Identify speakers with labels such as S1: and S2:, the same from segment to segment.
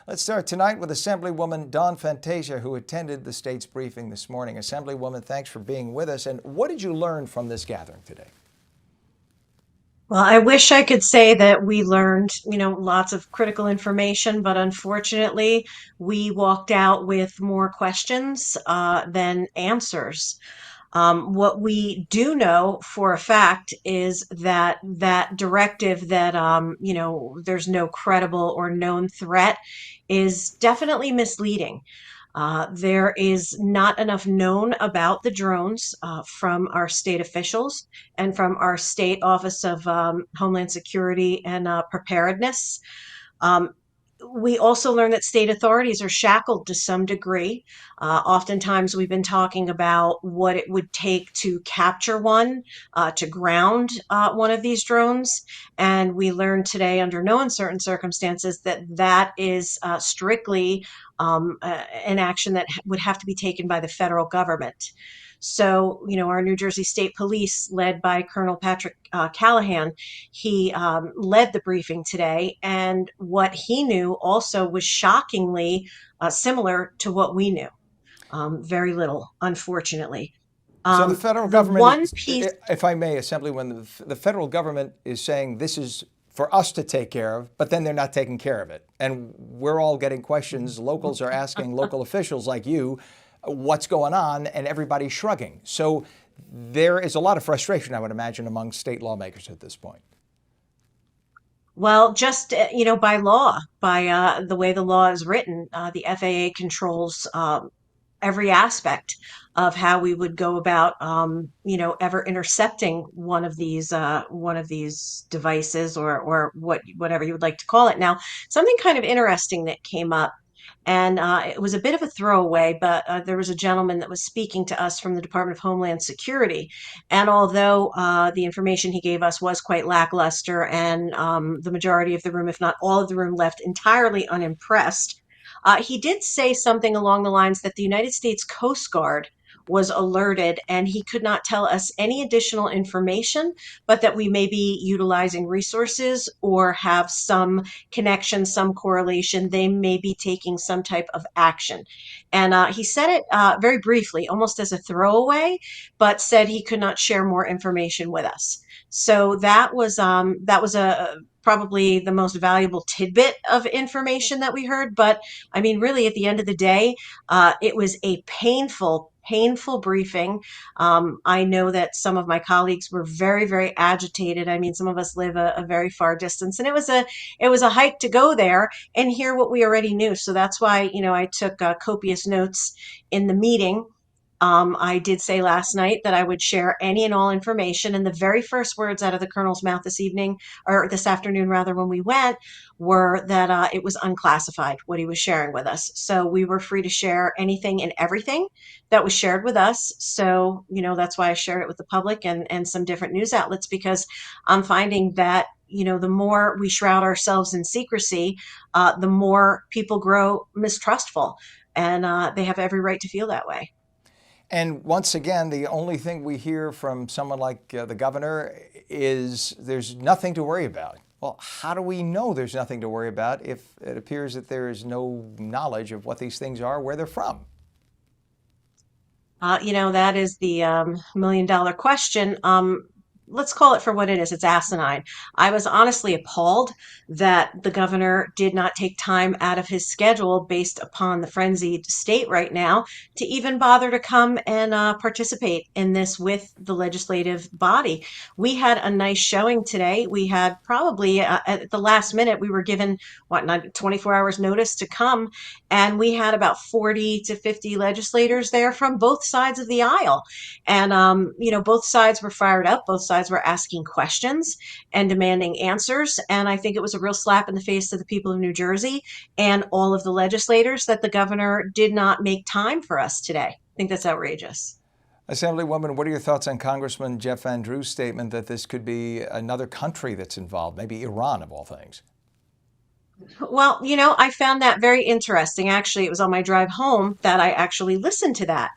S1: Let's start tonight with Assemblywoman Dawn Fantasia, who attended the state's briefing this morning. Assemblywoman, thanks for being with us. And what did you learn from this gathering today?
S2: Well, I wish I could say that we learned, lots of critical information, but unfortunately, we walked out with more questions than answers. What we do know for a fact is that that directive that, there's no credible or known threat is definitely misleading. There is not enough known about the drones from our state officials and from our state Office of Homeland Security and Preparedness. Um, we also learn that state authorities are shackled to some degree. Oftentimes, we've been talking about what it would take to capture one, to ground one of these drones. And we learned today, under no uncertain circumstances, that that is strictly an action that would have to be taken by the federal government. So, our New Jersey State Police, led by Colonel Patrick Callahan, he led the briefing today, and what he knew also was shockingly similar to what we knew. Very little, unfortunately.
S1: So the federal
S2: The
S1: government
S2: one
S1: is,
S2: piece,
S1: if I may, Assemblywoman, the federal government is saying this is for us to take care of, but then they're not taking care of it. And we're all getting questions. Locals are asking local officials like you, what's going on? And everybody's shrugging. So there is a lot of frustration, I would imagine, among state lawmakers at this point.
S2: well, just by law, by the way the law is written, the FAA controls every aspect of how we would go about, ever intercepting one of these devices, or whatever you would like to call it. Now, something kind of interesting that came up, and it was a bit of a throwaway, but there was a gentleman that was speaking to us from the Department of Homeland Security, and although the information he gave us was quite lackluster, and the majority of the room, if not all of the room, left entirely unimpressed, he did say something along the lines that the United States Coast Guard was alerted, and he could not tell us any additional information, but that we may be utilizing resources or have some connection, some correlation. They may be taking some type of action. And he said it very briefly, almost as a throwaway, but said he could not share more information with us. So that was a probably the most valuable tidbit of information that we heard. But I mean, really, at the end of the day, it was a painful briefing. I know that some of my colleagues were very, very agitated. I mean, some of us live a very far distance, and it was a hike to go there and hear what we already knew. So that's why, I took copious notes in the meeting. I did say last night that I would share any and all information, and the very first words out of the colonel's mouth this evening, or this afternoon rather, when we went, were that it was unclassified what he was sharing with us. So we were free to share anything and everything that was shared with us. So, that's why I shared it with the public and some different news outlets, because I'm finding that, the more we shroud ourselves in secrecy, the more people grow mistrustful, and they have every right to feel that way.
S1: And once again, the only thing we hear from someone like the governor is there's nothing to worry about. Well, how do we know there's nothing to worry about if it appears that there is no knowledge of what these things are, where they're from?
S2: That is the million-dollar question. Let's call it for what it is. It's asinine. I was honestly appalled that the governor did not take time out of his schedule, based upon the frenzied state right now, to even bother to come and participate in this with the legislative body. We had a nice showing today. We had probably, at the last minute, we were given, what, not 24 hours notice to come, and we had about 40 to 50 legislators there from both sides of the aisle. And, both sides were fired up. Both sides were asking questions and demanding answers. And I think it was a real slap in the face to the people of New Jersey and all of the legislators that the governor did not make time for us today. I think that's outrageous.
S1: Assemblywoman, what are your thoughts on Congressman Jeff Van Drew's statement that this could be another country that's involved, maybe Iran of all things?
S2: Well, I found that very interesting. Actually, it was on my drive home that I actually listened to that,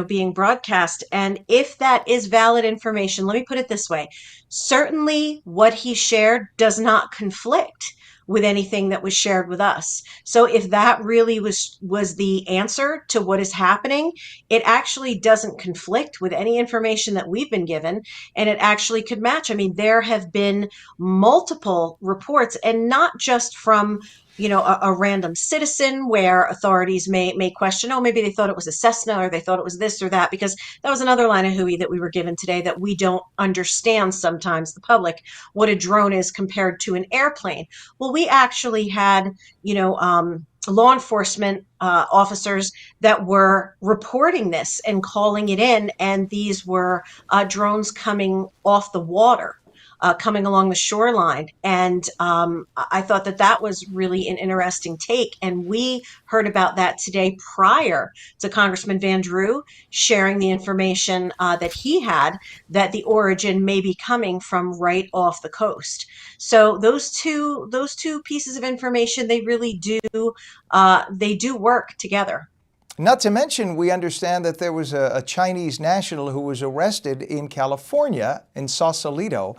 S2: being broadcast. And if that is valid information, let me put it this way. Certainly what he shared does not conflict with anything that was shared with us. So if that really was the answer to what is happening, it actually doesn't conflict with any information that we've been given, and it actually could match. I mean, there have been multiple reports, and not just from a random citizen where authorities may question, oh, maybe they thought it was a Cessna or they thought it was this or that, because that was another line of hooey that we were given today, that we don't understand sometimes, the public, what a drone is compared to an airplane. Well, we actually had, law enforcement officers that were reporting this and calling it in, and these were drones coming off the water, coming along the shoreline. And I thought that that was really an interesting take. And we heard about that today prior to Congressman Van Drew sharing the information that he had, that the origin may be coming from right off the coast. So those two pieces of information, they really do work together.
S1: Not to mention, we understand that there was a Chinese national who was arrested in California, in Sausalito,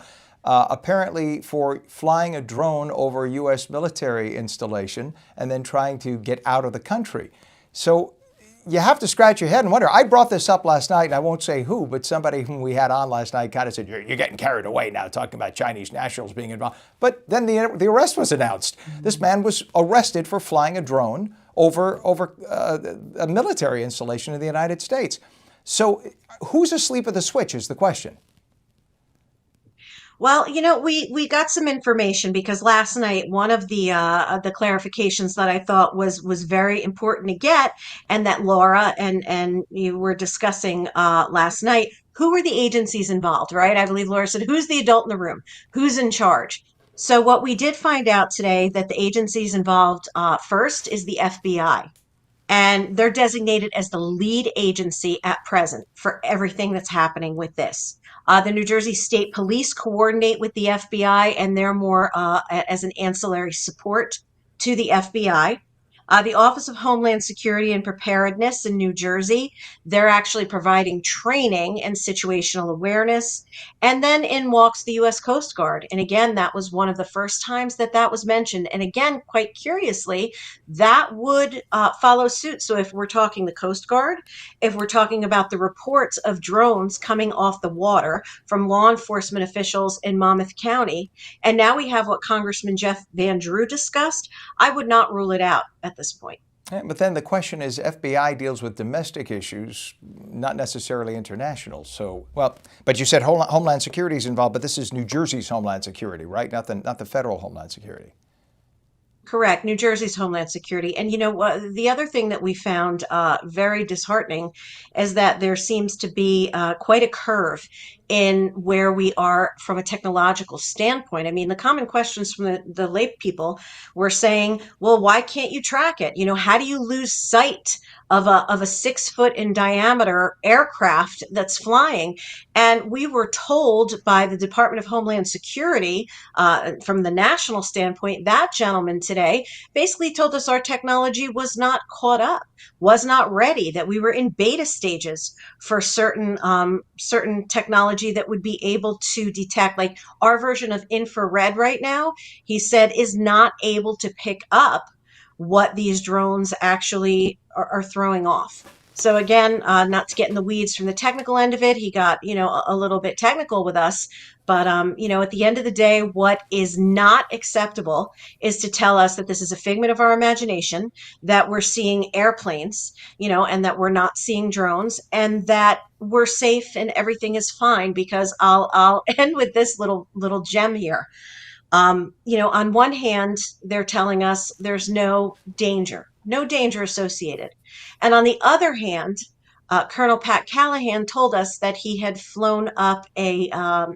S1: apparently for flying a drone over a U.S. military installation and then trying to get out of the country. So you have to scratch your head and wonder. I brought this up last night, and I won't say who, but somebody whom we had on last night kind of said, you're getting carried away now talking about Chinese nationals being involved. But then the arrest was announced. This man was arrested for flying a drone over a military installation in the United States. So who's asleep at the switch is the question.
S2: Well, we got some information, because last night one of the clarifications that I thought was very important to get, and that Laura and you were discussing last night, who were the agencies involved, right? I believe Laura said, who's the adult in the room? Who's in charge? So what we did find out today, that the agencies involved, first is the FBI, and they're designated as the lead agency at present for everything that's happening with this. The New Jersey State Police coordinate with the FBI, and they're more as an ancillary support to the FBI. The Office of Homeland Security and Preparedness in New Jersey, they're actually providing training and situational awareness. And then in walks the U.S. Coast Guard. And again, that was one of the first times that that was mentioned. And again, quite curiously, that would follow suit. So if we're talking the Coast Guard, if we're talking about the reports of drones coming off the water from law enforcement officials in Monmouth County, and now we have what Congressman Jeff Van Drew discussed, I would not rule it out at this point.
S1: Yeah, but then the question is, FBI deals with domestic issues, not necessarily international. So, well, but you said Homeland Security is involved, but this is New Jersey's Homeland Security, right? Not the federal Homeland Security.
S2: Correct. New Jersey's Homeland Security. And the other thing that we found very disheartening is that there seems to be quite a curve in where we are from a technological standpoint. I mean, the common questions from the lay people were saying, well, why can't you track it? How do you lose sight of a 6 foot in diameter aircraft that's flying? And we were told by the Department of Homeland Security, from the national standpoint, that gentleman today basically told us our technology was not caught up, was not ready, that we were in beta stages for certain technology that would be able to detect, like our version of infrared right now, he said, is not able to pick up what these drones actually are throwing off. So again, not to get in the weeds from the technical end of it, he got, a little bit technical with us. But, at the end of the day, what is not acceptable is to tell us that this is a figment of our imagination, that we're seeing airplanes, and that we're not seeing drones, and that we're safe and everything is fine. Because I'll end with this little gem here. On one hand, they're telling us there's no danger associated. And on the other hand, Colonel Pat Callahan told us that he had flown up a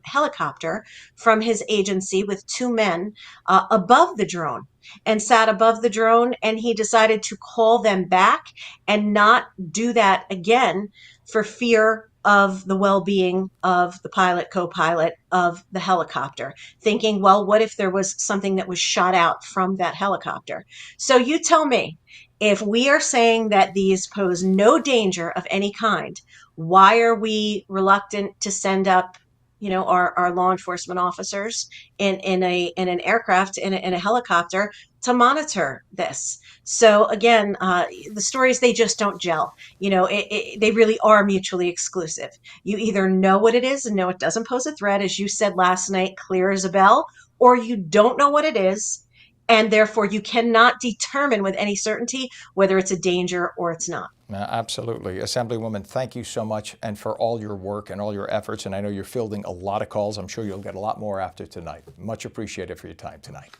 S2: helicopter from his agency with two men above the drone, and sat above the drone, and he decided to call them back and not do that again for fear of the well-being of the pilot, co-pilot of the helicopter, thinking, well, what if there was something that was shot out from that helicopter? So you tell me, if we are saying that these pose no danger of any kind, why are we reluctant to send up our law enforcement officers in an aircraft, in a helicopter, to monitor this. So again, the stories, they just don't gel. They really are mutually exclusive. You either know what it is and know it doesn't pose a threat, as you said last night, clear as a bell, or you don't know what it is, and therefore you cannot determine with any certainty whether it's a danger or it's not.
S1: Absolutely. Assemblywoman, thank you so much, and for all your work and all your efforts. And I know you're fielding a lot of calls. I'm sure you'll get a lot more after tonight. Much appreciated for your time tonight.